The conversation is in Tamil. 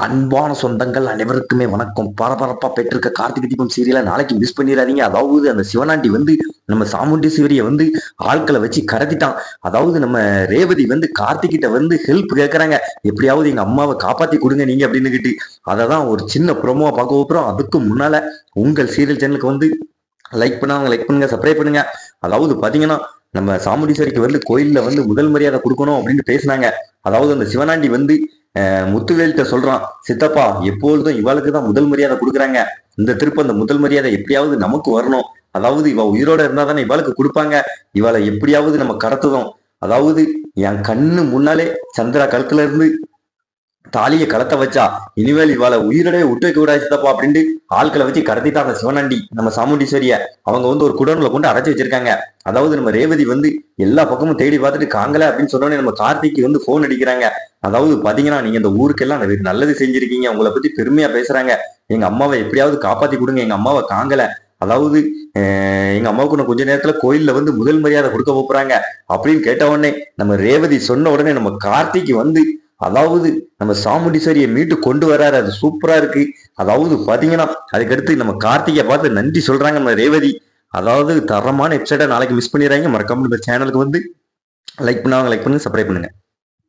அன்பான சொந்தங்கள் அனைவருக்குமே வணக்கம். பரபரப்பா பெற்றிருக்க கார்த்திகை தீபம் சீரியலை நாளைக்கு மிஸ் பண்ணிடாதீங்க. அதாவது அந்த சிவனாண்டி வந்து நம்ம சாமுண்டீஸ்வரியை வந்து ஆட்களை வச்சு கடத்திட்டான். அதாவது நம்ம ரேவதி வந்து கார்த்திகிட்ட வந்து ஹெல்ப் கேட்கறாங்க. எப்படியாவது எங்க அம்மாவை காப்பாத்தி கொடுங்க நீங்க அப்படின்னு கிட்டு அதை தான் ஒரு சின்ன ப்ரோமோவா பார்க்க போறோம். அதுக்கு முன்னால உங்கள் சீரியல் சேனலுக்கு வந்து லைக் பண்ணாங்க, லைக் பண்ணுங்க, சப்ஸ்கிரைப் பண்ணுங்க. அதாவது பாத்தீங்கன்னா நம்ம சாமுண்டீஸ்வரிக்கு வந்து கோயில்ல வந்து முதல் மரியாதை கொடுக்கணும் அப்படின்னு பேசினாங்க. அதாவது அந்த சிவனாண்டி வந்து முத்துவேல்கிட்ட சொல்றான், சித்தப்பா எப்பொழுதும் இவளுக்கு தான் முதல் மரியாதை கொடுக்குறாங்க. இந்த திருப்ப அந்த முதல் மரியாதை எப்படியாவது நமக்கு வரணும். அதாவது இவ உயிரோட இருந்தா தானே இவளுக்கு கொடுப்பாங்க. இவளை எப்படியாவது நம்ம கடத்துதோம். அதாவது என் கண்ணு முன்னாலே சந்திரா கழுத்துல இருந்து தாலியை கலத்த வச்சா, இனிமேல் இவாளை உயிரோட விட்டு வைக்க கூடாது சித்தப்பா அப்படின்ட்டு ஆட்களை வச்சு கடத்திட்டாங்க சிவனாண்டி நம்ம சாமுண்டீஸ்வரிய. அவங்க வந்து ஒரு குடோன்ல கொண்டு அடைச்சி வச்சிருக்காங்க. அதாவது நம்ம ரேவதி வந்து எல்லா பக்கமும் தேடி பார்த்துட்டு காங்கல அப்படின்னு சொன்னோடனே நம்ம கார்த்திக்கு வந்து போன் அடிக்கிறாங்க. அதாவது பாத்தீங்கன்னா நீங்க இந்த ஊருக்கெல்லாம் நல்லது செஞ்சிருக்கீங்க, உங்களை பத்தி பெருமையா பேசுறாங்க. எங்க அம்மாவை எப்படியாவது காப்பாத்தி கொடுங்க, எங்க அம்மாவை காங்கல. அதாவது எங்க அம்மாவுக்கு நான் கொஞ்ச நேரத்துல கோயில்ல வந்து முதல் மரியாதை கொடுக்க போறாங்க அப்படின்னு கேட்ட உடனே நம்ம ரேவதி சொன்ன உடனே நம்ம கார்த்திக்கு வந்து அதாவது நம்ம சாமுண்டீஸ்வரியை மீட்டு கொண்டு வராரு. அது சூப்பரா இருக்கு. அதாவது பாத்தீங்கன்னா அதுக்கடுத்து நம்ம கார்த்திகை பார்த்து நன்றி சொல்றாங்க நம்ம ரேவதி. அதாவது தரமான எபிசோட நாளைக்கு மிஸ் பண்ணிடுறாங்க. மறக்காம இந்த சேனலுக்கு வந்து லைக் பண்ணுவாங்க, லைக் பண்ணுங்க, சப்ஸ்கிரைப் பண்ணுங்க.